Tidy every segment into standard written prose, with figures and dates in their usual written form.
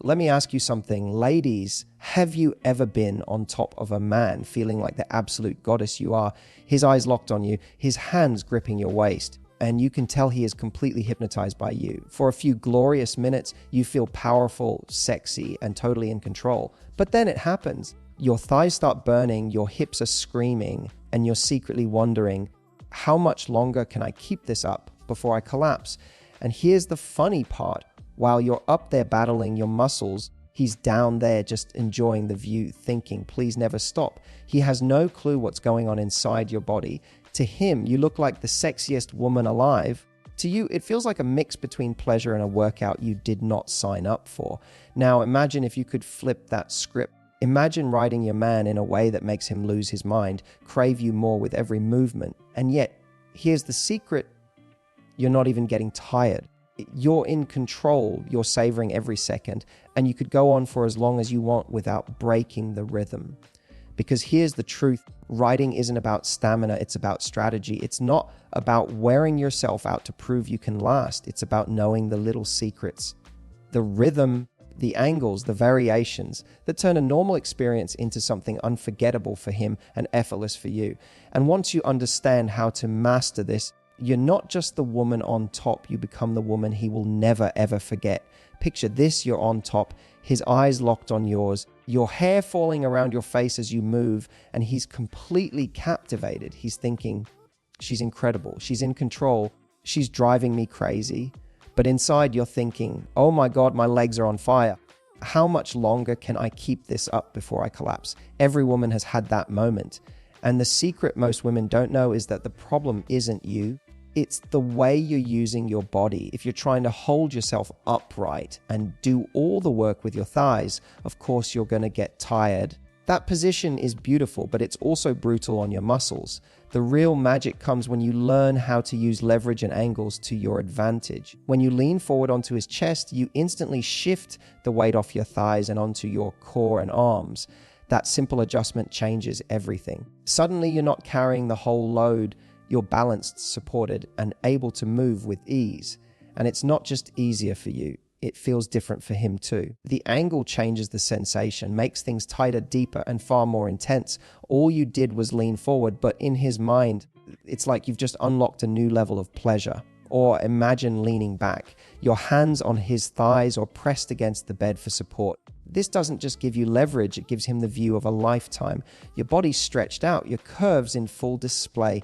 Let me ask you something. Ladies, have you ever been on top of a man feeling like the absolute goddess you are? His eyes locked on you, his hands gripping your waist, and you can tell he is completely hypnotized by you. For a few glorious minutes, you feel powerful, sexy, and totally in control. But then it happens. Your thighs start burning, your hips are screaming, and you're secretly wondering, how much longer can I keep this up before I collapse? And here's the funny part. While you're up there battling your muscles, he's down there just enjoying the view, thinking, please never stop. He has no clue what's going on inside your body. To him, you look like the sexiest woman alive. To you, it feels like a mix between pleasure and a workout you did not sign up for. Now, imagine if you could flip that script. Imagine riding your man in a way that makes him lose his mind, crave you more with every movement. And yet, here's the secret. You're not even getting tired. You're in control, you're savoring every second, and you could go on for as long as you want without breaking the rhythm. Because here's the truth, riding isn't about stamina, it's about strategy. It's not about wearing yourself out to prove you can last. It's about knowing the little secrets, the rhythm, the angles, the variations that turn a normal experience into something unforgettable for him and effortless for you. And once you understand how to master this, you're not just the woman on top, you become the woman he will never ever forget. Picture this, you're on top, his eyes locked on yours, your hair falling around your face as you move, and he's completely captivated. He's thinking, she's incredible, she's in control, she's driving me crazy. But inside you're thinking, oh my God, my legs are on fire. How much longer can I keep this up before I collapse? Every woman has had that moment. And the secret most women don't know is that the problem isn't you. It's the way you're using your body. If you're trying to hold yourself upright and do all the work with your thighs, of course you're going to get tired. That position is beautiful, but it's also brutal on your muscles. The real magic comes when you learn how to use leverage and angles to your advantage. When you lean forward onto his chest, you instantly shift the weight off your thighs and onto your core and arms. That simple adjustment changes everything. Suddenly you're not carrying the whole load. You're balanced, supported, and able to move with ease. And it's not just easier for you, it feels different for him too. The angle changes the sensation, makes things tighter, deeper, and far more intense. All you did was lean forward, but in his mind, it's like you've just unlocked a new level of pleasure. Or imagine leaning back, your hands on his thighs or pressed against the bed for support. This doesn't just give you leverage, it gives him the view of a lifetime. Your body's stretched out, your curves in full display.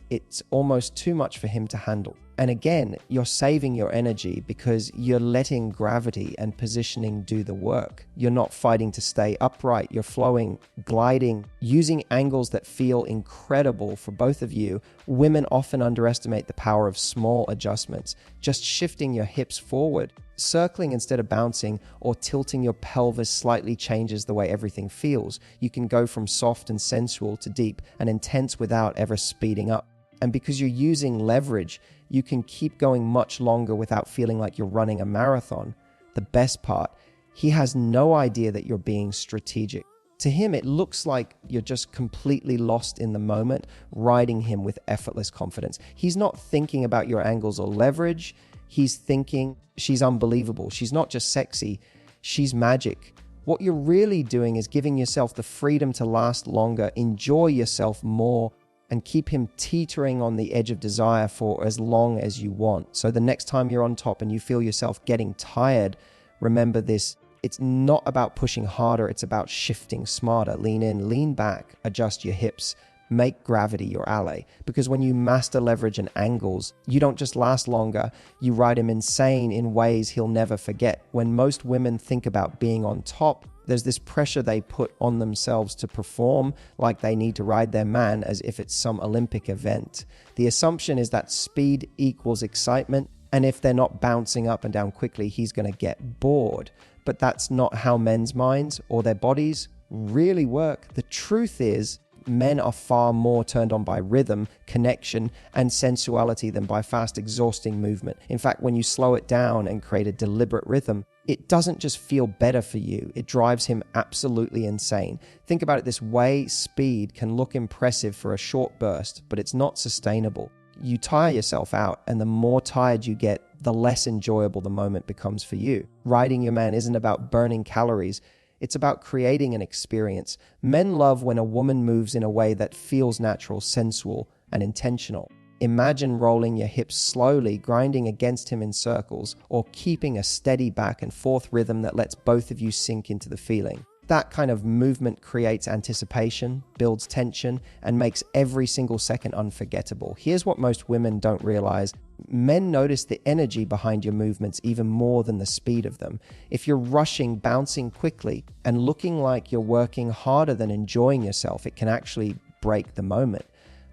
It's almost too much for him to handle. And again, you're saving your energy because you're letting gravity and positioning do the work. You're not fighting to stay upright, you're flowing, gliding, using angles that feel incredible for both of you. Women often underestimate the power of small adjustments, just shifting your hips forward. Circling instead of bouncing or tilting your pelvis slightly changes the way everything feels. You can go from soft and sensual to deep and intense without ever speeding up. And because you're using leverage, you can keep going much longer without feeling like you're running a marathon. The best part, he has no idea that you're being strategic. To him, it looks like you're just completely lost in the moment, riding him with effortless confidence. He's not thinking about your angles or leverage. He's thinking, she's unbelievable. She's not just sexy, she's magic. What you're really doing is giving yourself the freedom to last longer, enjoy yourself more, and keep him teetering on the edge of desire for as long as you want. So the next time you're on top and you feel yourself getting tired, remember this. It's not about pushing harder, it's about shifting smarter. Lean in, lean back, adjust your hips, make gravity your ally. Because when you master leverage and angles, you don't just last longer, you ride him insane in ways he'll never forget. When most women think about being on top, there's this pressure they put on themselves to perform like they need to ride their man as if it's some Olympic event. The assumption is that speed equals excitement, and if they're not bouncing up and down quickly, he's going to get bored. But that's not how men's minds or their bodies really work. The truth is, men are far more turned on by rhythm, connection, and sensuality than by fast, exhausting movement. In fact, when you slow it down and create a deliberate rhythm, it doesn't just feel better for you, it drives him absolutely insane. Think about it this way, speed can look impressive for a short burst, but it's not sustainable. You tire yourself out, and the more tired you get, the less enjoyable the moment becomes for you. Riding your man isn't about burning calories. It's about creating an experience. Men love when a woman moves in a way that feels natural, sensual, and intentional. Imagine rolling your hips slowly, grinding against him in circles, or keeping a steady back and forth rhythm that lets both of you sink into the feeling. That kind of movement creates anticipation, builds tension, and makes every single second unforgettable. Here's what most women don't realize. Men notice the energy behind your movements even more than the speed of them. If you're rushing, bouncing quickly, and looking like you're working harder than enjoying yourself, it can actually break the moment.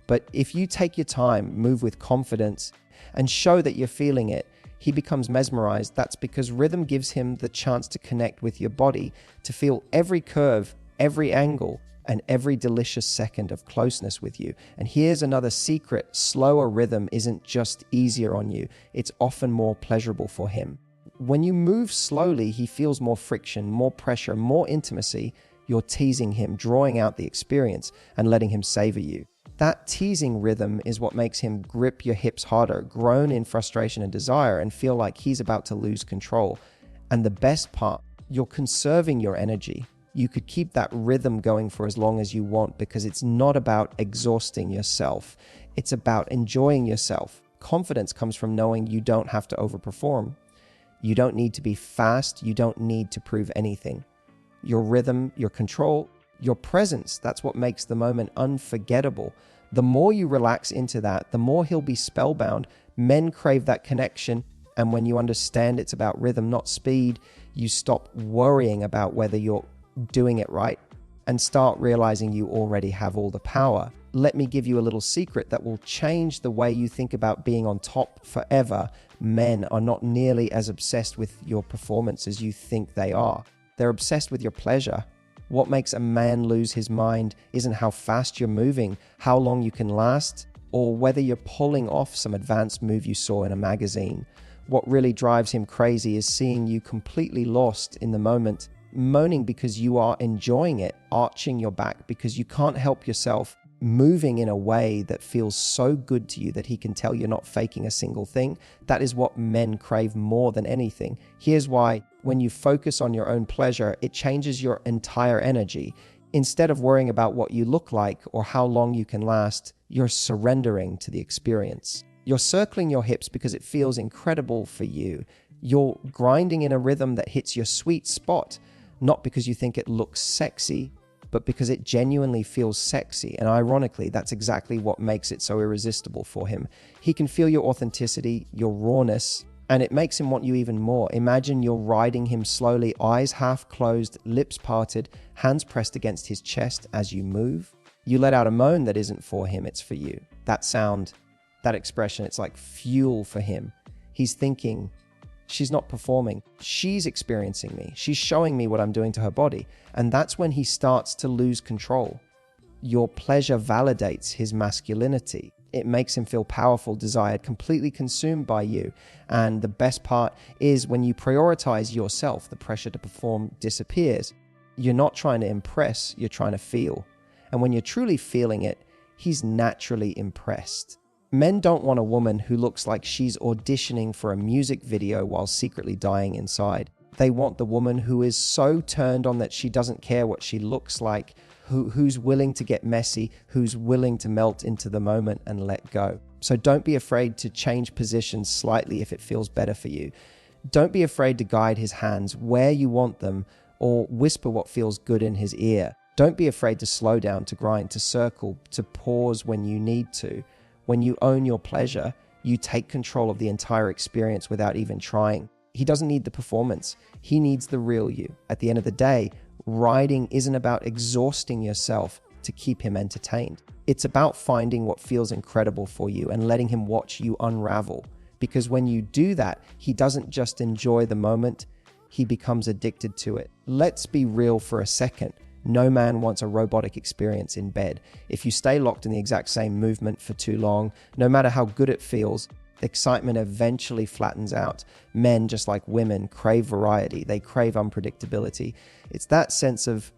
But if you take your time, move with confidence, and show that you're feeling it, he becomes mesmerized. That's because rhythm gives him the chance to connect with your body, to feel every curve, every angle, and every delicious second of closeness with you. And here's another secret: slower rhythm isn't just easier on you, it's often more pleasurable for him. When you move slowly, he feels more friction, more pressure, more intimacy. You're teasing him, drawing out the experience, and letting him savor you. That teasing rhythm is what makes him grip your hips harder, groan in frustration and desire, and feel like he's about to lose control. And the best part, you're conserving your energy. You could keep that rhythm going for as long as you want, because it's not about exhausting yourself. It's about enjoying yourself. Confidence comes from knowing you don't have to overperform. You don't need to be fast. You don't need to prove anything. Your rhythm, your control, your presence, that's what makes the moment unforgettable. The more you relax into that, the more he'll be spellbound. Men crave that connection, and when you understand it's about rhythm, not speed, you stop worrying about whether you're doing it right and start realizing you already have all the power. Let me give you a little secret that will change the way you think about being on top forever. Men are not nearly as obsessed with your performance as you think they are. They're obsessed with your pleasure. What makes a man lose his mind isn't how fast you're moving, how long you can last, or whether you're pulling off some advanced move you saw in a magazine. What really drives him crazy is seeing you completely lost in the moment, moaning because you are enjoying it, arching your back because you can't help yourself, moving in a way that feels so good to you that he can tell you're not faking a single thing. That is what men crave more than anything. Here's why. When you focus on your own pleasure, it changes your entire energy. Instead of worrying about what you look like or how long you can last, you're surrendering to the experience. You're circling your hips because it feels incredible for you. You're grinding in a rhythm that hits your sweet spot, not because you think it looks sexy, but because it genuinely feels sexy. And ironically, that's exactly what makes it so irresistible for him. He can feel your authenticity, your rawness, and it makes him want you even more. Imagine you're riding him slowly, eyes half closed, lips parted, hands pressed against his chest as you move. You let out a moan that isn't for him, it's for you. That sound, that expression, it's like fuel for him. He's thinking, she's not performing. She's experiencing me. She's showing me what I'm doing to her body. And that's when he starts to lose control. Your pleasure validates his masculinity. It makes him feel powerful, desired, completely consumed by you. And the best part is when you prioritize yourself, the pressure to perform disappears. You're not trying to impress, you're trying to feel. And when you're truly feeling it, he's naturally impressed. Men don't want a woman who looks like she's auditioning for a music video while secretly dying inside. They want the woman who is so turned on that she doesn't care what she looks like, who's willing to get messy, who's willing to melt into the moment and let go. So don't be afraid to change positions slightly if it feels better for you. Don't be afraid to guide his hands where you want them or whisper what feels good in his ear. Don't be afraid to slow down, to grind, to circle, to pause when you need to. When you own your pleasure, you take control of the entire experience without even trying. He doesn't need the performance. He needs the real you. At the end of the day, riding isn't about exhausting yourself to keep him entertained. It's about finding what feels incredible for you and letting him watch you unravel. Because when you do that, he doesn't just enjoy the moment, he becomes addicted to it. Let's be real for a second. No man wants a robotic experience in bed. If you stay locked in the exact same movement for too long, no matter how good it feels, excitement eventually flattens out. Men, just like women, crave variety. They crave unpredictability. It's that sense of,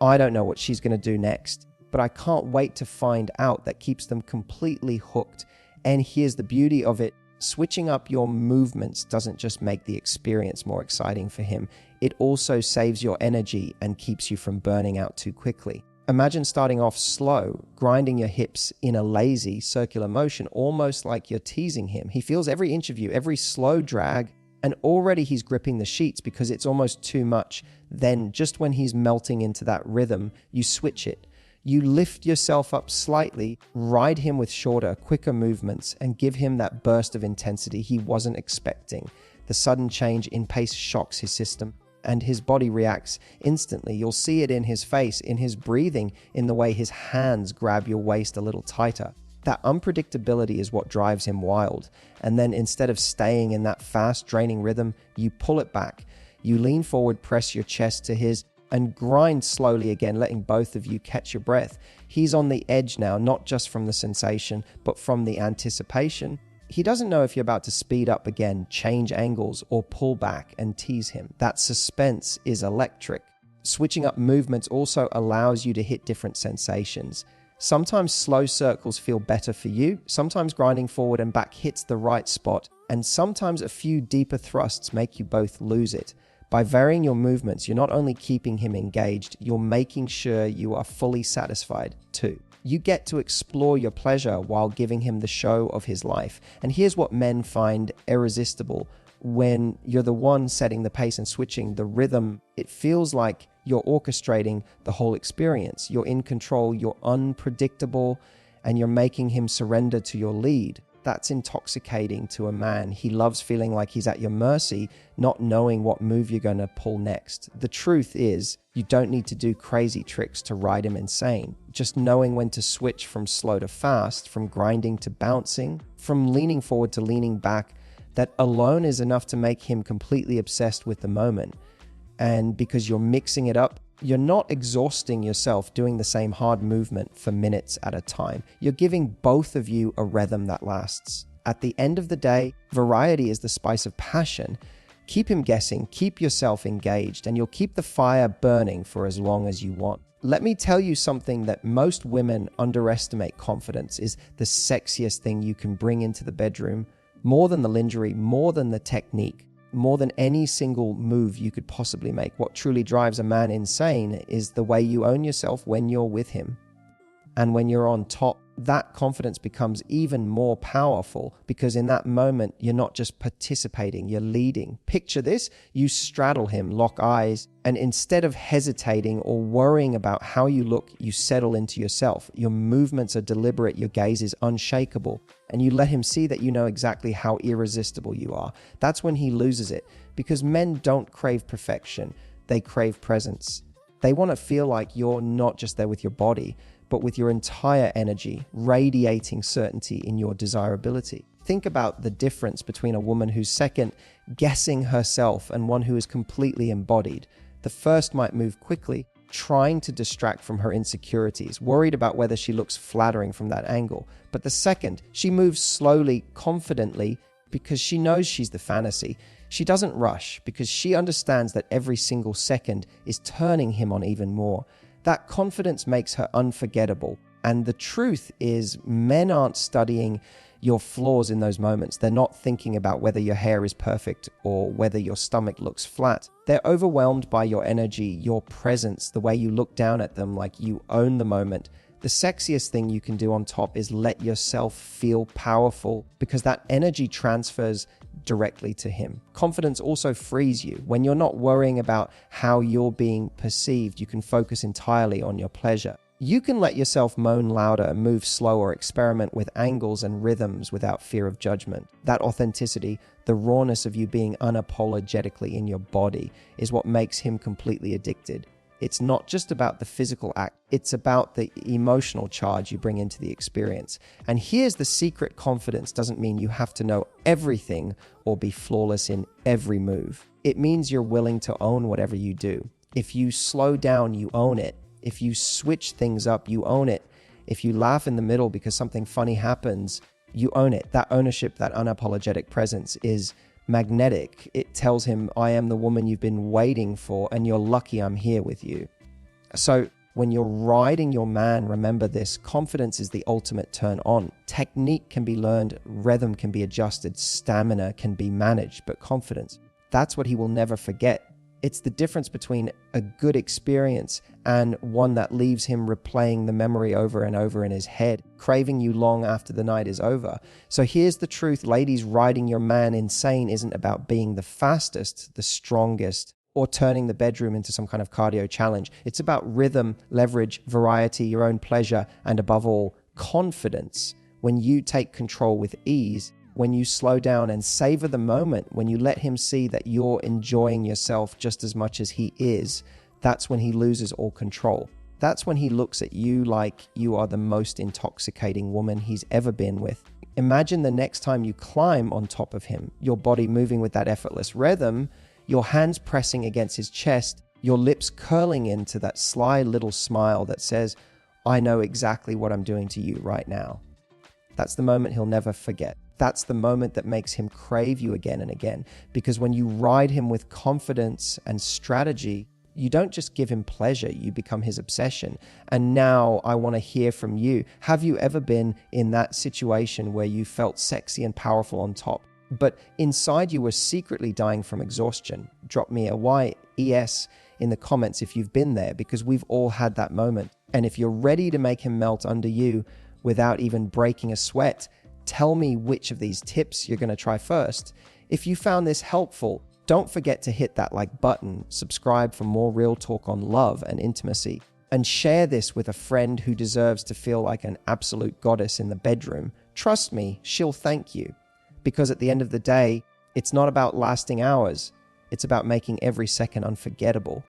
I don't know what she's going to do next, but I can't wait to find out, that keeps them completely hooked. And here's the beauty of it. Switching up your movements doesn't just make the experience more exciting for him, it also saves your energy and keeps you from burning out too quickly. Imagine starting off slow, grinding your hips in a lazy circular motion, almost like you're teasing him. He feels every inch of you, every slow drag, and already he's gripping the sheets because it's almost too much. Then, just when he's melting into that rhythm, you switch it. You lift yourself up slightly, ride him with shorter, quicker movements, and give him that burst of intensity he wasn't expecting. The sudden change in pace shocks his system, and his body reacts instantly. You'll see it in his face, in his breathing, in the way his hands grab your waist a little tighter. That unpredictability is what drives him wild. And then instead of staying in that fast, draining rhythm, you pull it back. You lean forward, press your chest to his, and grind slowly again, letting both of you catch your breath. He's on the edge now, not just from the sensation, but from the anticipation. He doesn't know if you're about to speed up again, change angles, or pull back and tease him. That suspense is electric. Switching up movements also allows you to hit different sensations. Sometimes slow circles feel better for you, sometimes grinding forward and back hits the right spot, and sometimes a few deeper thrusts make you both lose it. By varying your movements, you're not only keeping him engaged, you're making sure you are fully satisfied too. You get to explore your pleasure while giving him the show of his life. And here's what men find irresistible. When you're the one setting the pace and switching the rhythm, it feels like you're orchestrating the whole experience. You're in control, you're unpredictable, and you're making him surrender to your lead. That's intoxicating to a man. He loves feeling like he's at your mercy, not knowing what move you're going to pull next. The truth is, you don't need to do crazy tricks to ride him insane. Just knowing when to switch from slow to fast, from grinding to bouncing, from leaning forward to leaning back, that alone is enough to make him completely obsessed with the moment. And because you're mixing it up, you're not exhausting yourself doing the same hard movement for minutes at a time. You're giving both of you a rhythm that lasts. At the end of the day, variety is the spice of passion. Keep him guessing, keep yourself engaged, and you'll keep the fire burning for as long as you want. Let me tell you something that most women underestimate. Confidence is the sexiest thing you can bring into the bedroom, more than the lingerie, more than the technique. More than any single move you could possibly make. What truly drives a man insane is the way you own yourself when you're with him. And when you're on top, that confidence becomes even more powerful because in that moment, you're not just participating, you're leading. Picture this, you straddle him, lock eyes, and instead of hesitating or worrying about how you look, you settle into yourself. Your movements are deliberate, your gaze is unshakable, and you let him see that you know exactly how irresistible you are. That's when he loses it, because men don't crave perfection, they crave presence. They want to feel like you're not just there with your body, but with your entire energy, radiating certainty in your desirability. Think about the difference between a woman who's second guessing herself and one who is completely embodied. The first might move quickly, trying to distract from her insecurities, worried about whether she looks flattering from that angle. But the second, she moves slowly, confidently, because she knows she's the fantasy. She doesn't rush because she understands that every single second is turning him on even more. That confidence makes her unforgettable. And the truth is, men aren't studying your flaws in those moments. They're not thinking about whether your hair is perfect or whether your stomach looks flat. They're overwhelmed by your energy, your presence, the way you look down at them like you own the moment. The sexiest thing you can do on top is let yourself feel powerful because that energy transfers directly to him. Confidence also frees you. When you're not worrying about how you're being perceived, you can focus entirely on your pleasure. You can let yourself moan louder, move slower, experiment with angles and rhythms without fear of judgment. That authenticity, the rawness of you being unapologetically in your body, is what makes him completely addicted. It's not just about the physical act, it's about the emotional charge you bring into the experience. And here's the secret: confidence doesn't mean you have to know everything or be flawless in every move. It means you're willing to own whatever you do. If you slow down, you own it. If you switch things up, you own it. If you laugh in the middle because something funny happens, you own it. That ownership, that unapologetic presence is magnetic. It tells him, I am the woman you've been waiting for, and you're lucky I'm here with you. So When you're riding your man, remember this: confidence is the ultimate turn on. Technique can be learned, rhythm can be adjusted, stamina can be managed, but confidence, that's what he will never forget. It's the difference between a good experience and one that leaves him replaying the memory over and over in his head, craving you long after the night is over. So here's the truth, ladies: riding your man insane isn't about being the fastest, the strongest, or turning the bedroom into some kind of cardio challenge. It's about rhythm, leverage, variety, your own pleasure, and above all, confidence. When you take control with ease, when you slow down and savor the moment, when you let him see that you're enjoying yourself just as much as he is, that's when he loses all control. That's when he looks at you like you are the most intoxicating woman he's ever been with. Imagine the next time you climb on top of him, your body moving with that effortless rhythm, your hands pressing against his chest, your lips curling into that sly little smile that says, "I know exactly what I'm doing to you right now." That's the moment he'll never forget. That's the moment that makes him crave you again and again. Because when you ride him with confidence and strategy, you don't just give him pleasure, you become his obsession. And now I want to hear from you. Have you ever been in that situation where you felt sexy and powerful on top, but inside you were secretly dying from exhaustion? Drop me a YES in the comments if you've been there, because we've all had that moment. And if you're ready to make him melt under you without even breaking a sweat, tell me which of these tips you're going to try first. If you found this helpful, don't forget to hit that like button, subscribe for more real talk on love and intimacy, and share this with a friend who deserves to feel like an absolute goddess in the bedroom. Trust me, she'll thank you. Because at the end of the day, it's not about lasting hours. It's about making every second unforgettable.